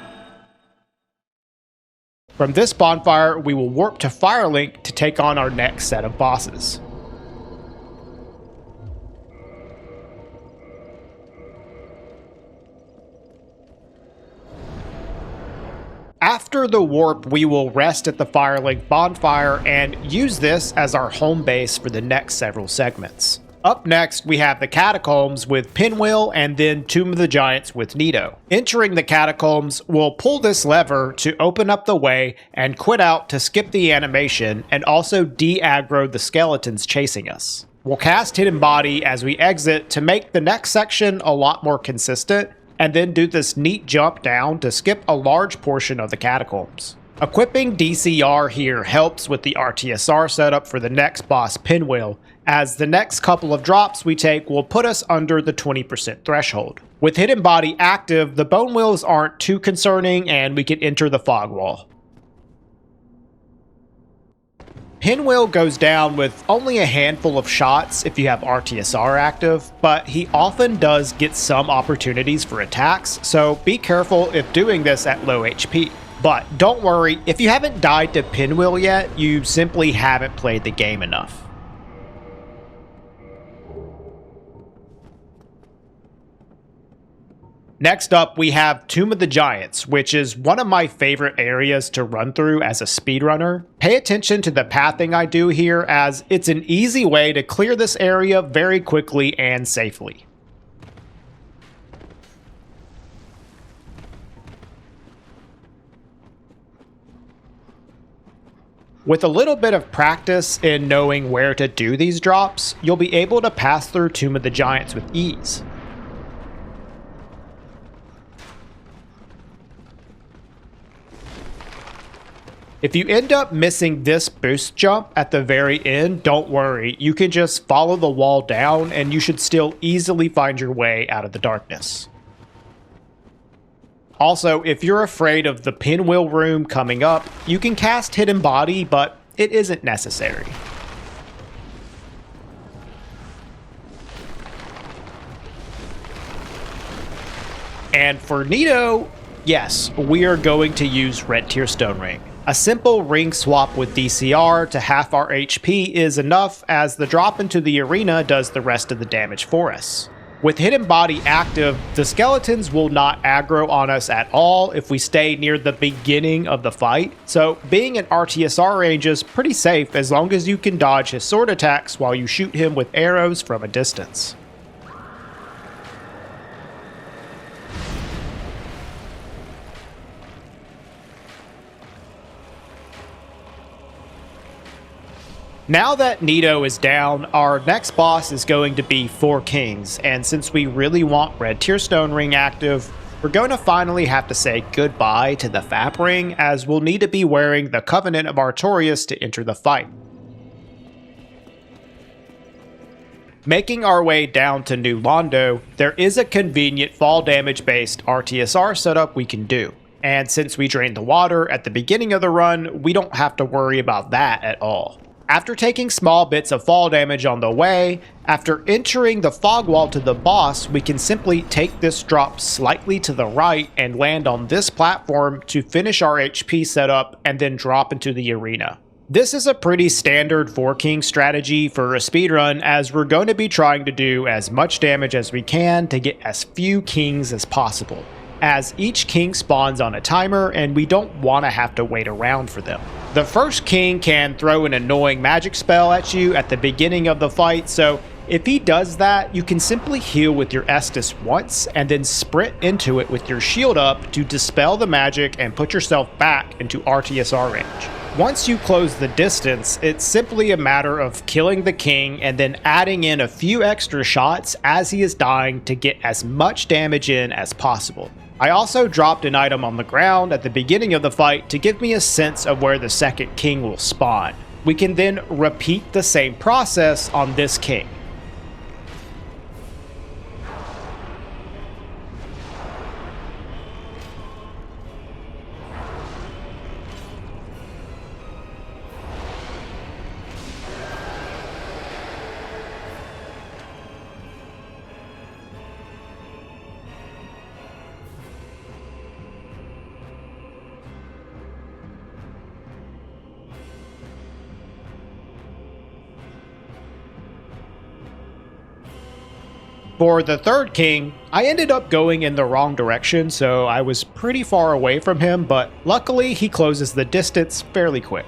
S1: From this bonfire, we will warp to Firelink to take on our next set of bosses. After the warp, we will rest at the Firelink bonfire and use this as our home base for the next several segments. Up next, we have the Catacombs with Pinwheel and then Tomb of the Giants with Nito. Entering the Catacombs, we'll pull this lever to open up the way and quit out to skip the animation and also de-aggro the skeletons chasing us. We'll cast Hidden Body as we exit to make the next section a lot more consistent, and then do this neat jump down to skip a large portion of the Catacombs. Equipping DCR here helps with the RTSR setup for the next boss Pinwheel, as the next couple of drops we take will put us under the 20% threshold. With Hidden Body active, the bone wheels aren't too concerning and we can enter the fog wall. Pinwheel goes down with only a handful of shots if you have RTSR active, but he often does get some opportunities for attacks, so be careful if doing this at low HP. But don't worry, if you haven't died to Pinwheel yet, you simply haven't played the game enough. Next up, we have Tomb of the Giants, which is one of my favorite areas to run through as a speedrunner. Pay attention to the pathing I do here, as it's an easy way to clear this area very quickly and safely. With a little bit of practice in knowing where to do these drops, you'll be able to pass through Tomb of the Giants with ease. If you end up missing this boost jump at the very end, don't worry, you can just follow the wall down and you should still easily find your way out of the darkness. Also, if you're afraid of the Pinwheel room coming up, you can cast Hidden Body, but it isn't necessary. And for Nito, yes, we are going to use Red Tier Stone Ring. A simple ring swap with DCR to half our HP is enough, as the drop into the arena does the rest of the damage for us. With Hidden Body active, the skeletons will not aggro on us at all if we stay near the beginning of the fight, so being in RTSR range is pretty safe as long as you can dodge his sword attacks while you shoot him with arrows from a distance. Now that Nito is down, our next boss is going to be 4 Kings, and since we really want Red Tier Stone Ring active, we're going to finally have to say goodbye to the Fap Ring, as we'll need to be wearing the Covenant of Artorias to enter the fight. Making our way down to New Londo, there is a convenient fall damage based RTSR setup we can do, and since we drained the water at the beginning of the run, we don't have to worry about that at all. After taking small bits of fall damage on the way, after entering the fog wall to the boss, we can simply take this drop slightly to the right and land on this platform to finish our HP setup and then drop into the arena. This is a pretty standard 4 King strategy for a speedrun, as we're going to be trying to do as much damage as we can to get as few kings as possible, as each king spawns on a timer and we don't want to have to wait around for them. The first king can throw an annoying magic spell at you at the beginning of the fight, so if he does that, you can simply heal with your Estus once and then sprint into it with your shield up to dispel the magic and put yourself back into RTSR range. Once you close the distance, it's simply a matter of killing the king and then adding in a few extra shots as he is dying to get as much damage in as possible. I also dropped an item on the ground at the beginning of the fight to give me a sense of where the second king will spawn. We can then repeat the same process on this king. For the third king, I ended up going in the wrong direction, so I was pretty far away from him, but luckily he closes the distance fairly quick.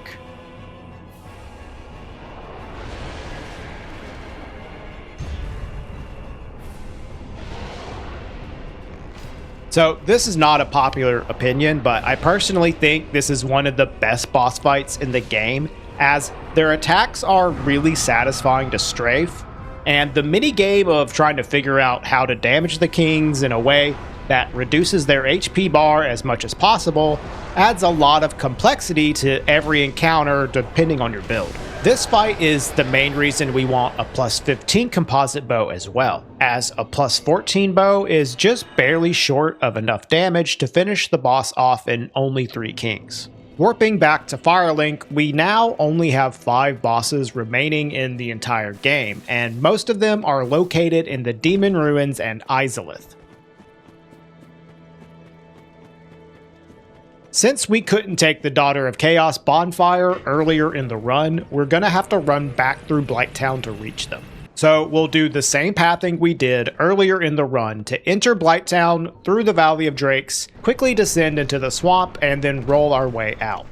S1: So this is not a popular opinion, but I personally think this is one of the best boss fights in the game, as their attacks are really satisfying to strafe, and the mini game of trying to figure out how to damage the kings in a way that reduces their HP bar as much as possible adds a lot of complexity to every encounter depending on your build. This fight is the main reason we want a plus 15 composite bow as well, as a plus 14 bow is just barely short of enough damage to finish the boss off in only 3 kings. Warping back to Firelink, we now only have 5 bosses remaining in the entire game, and most of them are located in the Demon Ruins and Izalith. Since we couldn't take the Daughter of Chaos bonfire earlier in the run, we're gonna have to run back through Blight Town to reach them. So we'll do the same pathing we did earlier in the run to enter Blight Town through the Valley of Drakes, quickly descend into the swamp, and then roll our way out.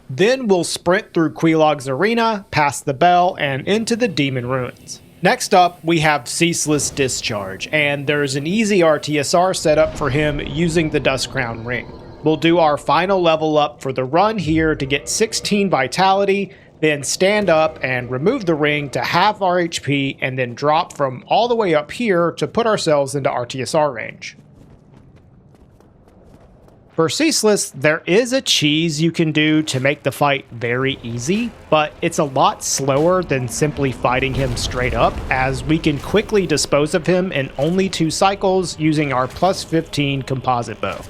S1: Then we'll sprint through Quelaag's arena, past the bell, and into the Demon Ruins. Next up, we have Ceaseless Discharge, and there's an easy RTSR setup for him using the Dustcrown Ring. We'll do our final level up for the run here to get 16 Vitality, then stand up and remove the ring to half our HP, and then drop from all the way up here to put ourselves into RTSR range. For Ceaseless, there is a cheese you can do to make the fight very easy, but it's a lot slower than simply fighting him straight up, as we can quickly dispose of him in only 2 cycles using our plus 15 composite bow.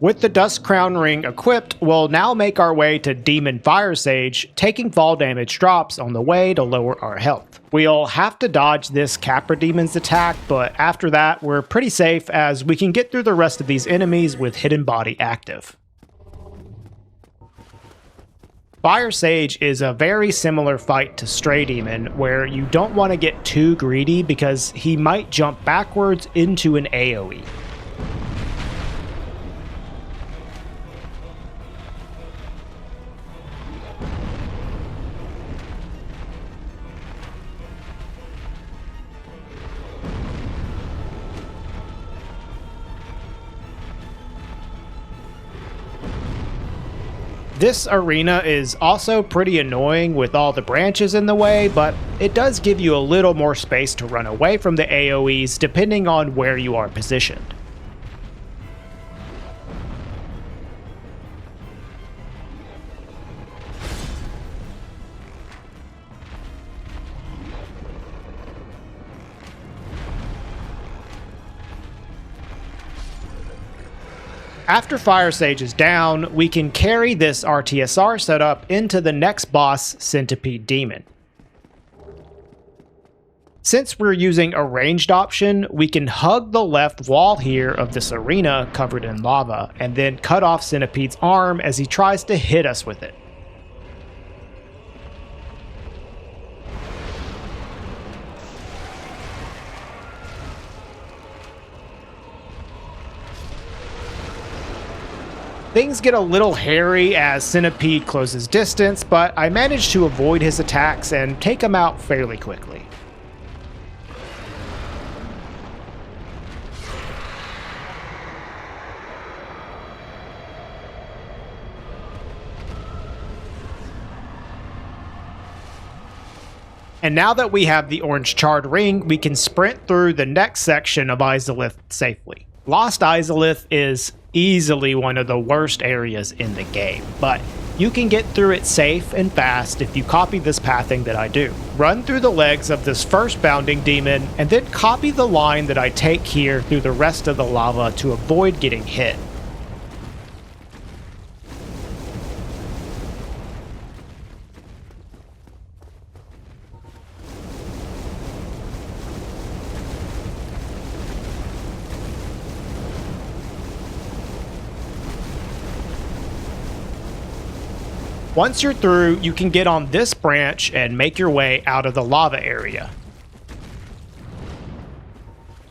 S1: With the Dust Crown Ring equipped, we'll now make our way to Demon Fire Sage, taking fall damage drops on the way to lower our health. We'll have to dodge this Capra Demon's attack, but after that, we're pretty safe as we can get through the rest of these enemies with Hidden Body active. Fire Sage is a very similar fight to Stray Demon, where you don't want to get too greedy because he might jump backwards into an AoE. This arena is also pretty annoying with all the branches in the way, but it does give you a little more space to run away from the AoEs depending on where you are positioned. After Fire Sage is down, we can carry this RTSR setup into the next boss, Centipede Demon. Since we're using a ranged option, we can hug the left wall here of this arena covered in lava, and then cut off Centipede's arm as he tries to hit us with it. Things get a little hairy as Centipede closes distance, but I managed to avoid his attacks and take him out fairly quickly. And now that we have the orange charred ring, we can sprint through the next section of Izalith safely. Lost Izalith is easily one of the worst areas in the game, but you can get through it safe and fast if you copy this pathing that I do. Run through the legs of this first bounding demon, and then copy the line that I take here through the rest of the lava to avoid getting hit. Once you're through, you can get on this branch and make your way out of the lava area.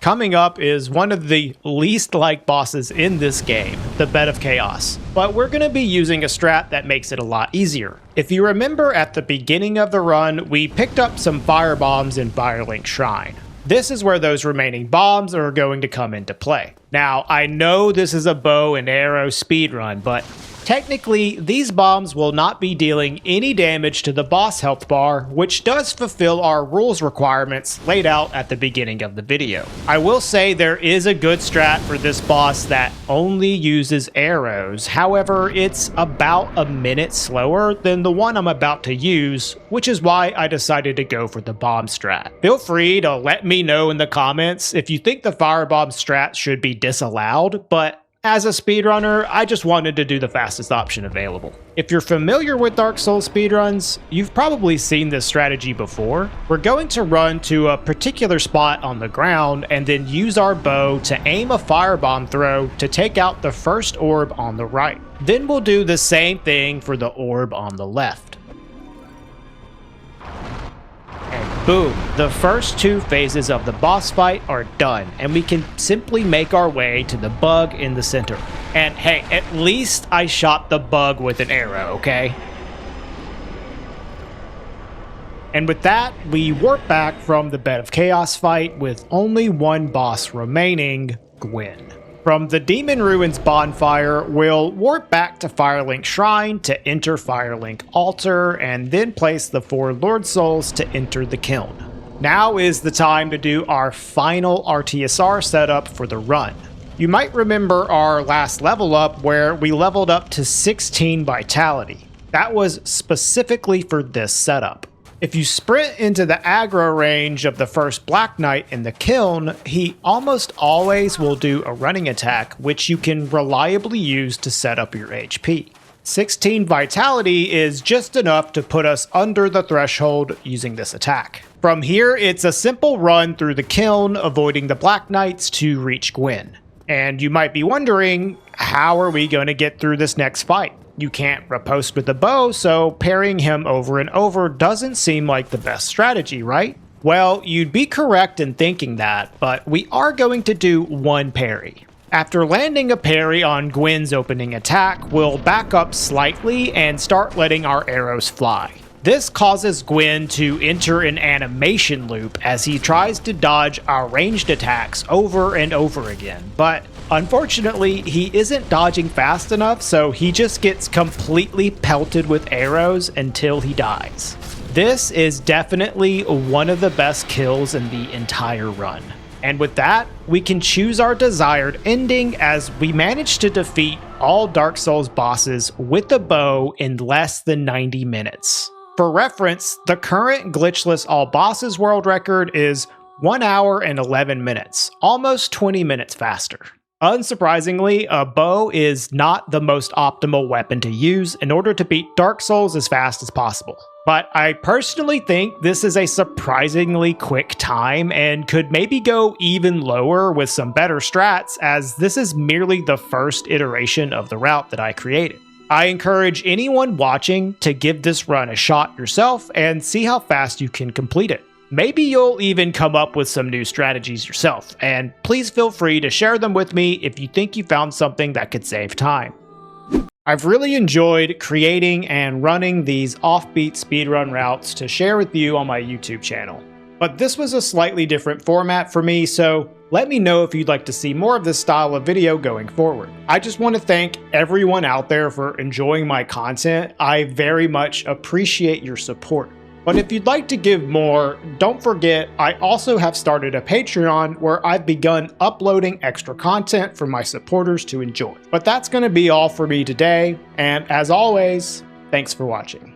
S1: Coming up is one of the least liked bosses in this game, the Bed of Chaos. But we're going to be using a strat that makes it a lot easier. If you remember at the beginning of the run, we picked up some fire bombs in Firelink Shrine. This is where those remaining bombs are going to come into play. Now, I know this is a bow and arrow speedrun, but technically, these bombs will not be dealing any damage to the boss health bar, which does fulfill our rules requirements laid out at the beginning of the video. I will say there is a good strat for this boss that only uses arrows. However, it's about a minute slower than the one I'm about to use, which is why I decided to go for the bomb strat. Feel free to let me know in the comments if you think the firebomb strat should be disallowed, but as a speedrunner, I just wanted to do the fastest option available. If you're familiar with Dark Souls speedruns, you've probably seen this strategy before. We're going to run to a particular spot on the ground and then use our bow to aim a firebomb throw to take out the first orb on the right. Then we'll do the same thing for the orb on the left. And boom, the first two phases of the boss fight are done, and we can simply make our way to the bug in the center. And hey, at least I shot the bug with an arrow, okay? And with that, we warp back from the Bed of Chaos fight with only one boss remaining, Gwyn. From the Demon Ruins bonfire, we'll warp back to Firelink Shrine to enter Firelink Altar, and then place the 4 Lord Souls to enter the Kiln. Now is the time to do our final RTSR setup for the run. You might remember our last level up where we leveled up to 16 Vitality. That was specifically for this setup. If you sprint into the aggro range of the first Black Knight in the Kiln, he almost always will do a running attack, which you can reliably use to set up your HP. 16 Vitality is just enough to put us under the threshold using this attack. From here, it's a simple run through the Kiln, avoiding the Black Knights to reach Gwyn. And you might be wondering, how are we going to get through this next fight? you can't riposte with the bow, so parrying him over and over doesn't seem like the best strategy, right? Well, you'd be correct in thinking that, but we are going to do one parry. After landing a parry on Gwyn's opening attack, we'll back up slightly and start letting our arrows fly. This causes Gwyn to enter an animation loop as he tries to dodge our ranged attacks over and over again, but unfortunately he isn't dodging fast enough, so he just gets completely pelted with arrows until he dies. This is definitely one of the best kills in the entire run. And with that, we can choose our desired ending as we manage to defeat all Dark Souls bosses with the bow in less than 90 minutes. For reference, the current glitchless all bosses world record is 1 hour and 11 minutes, almost 20 minutes faster. Unsurprisingly, a bow is not the most optimal weapon to use in order to beat Dark Souls as fast as possible. But I personally think this is a surprisingly quick time and could maybe go even lower with some better strats, as this is merely the first iteration of the route that I created. I encourage anyone watching to give this run a shot yourself and see how fast you can complete it. Maybe you'll even come up with some new strategies yourself, and please feel free to share them with me if you think you found something that could save time. I've really enjoyed creating and running these offbeat speedrun routes to share with you on my YouTube channel. But this was a slightly different format for me, so let me know if you'd like to see more of this style of video going forward. I just want to thank everyone out there for enjoying my content. I very much appreciate your support. But if you'd like to give more, don't forget I also have started a Patreon where I've begun uploading extra content for my supporters to enjoy. But that's going to be all for me today, and as always, thanks for watching.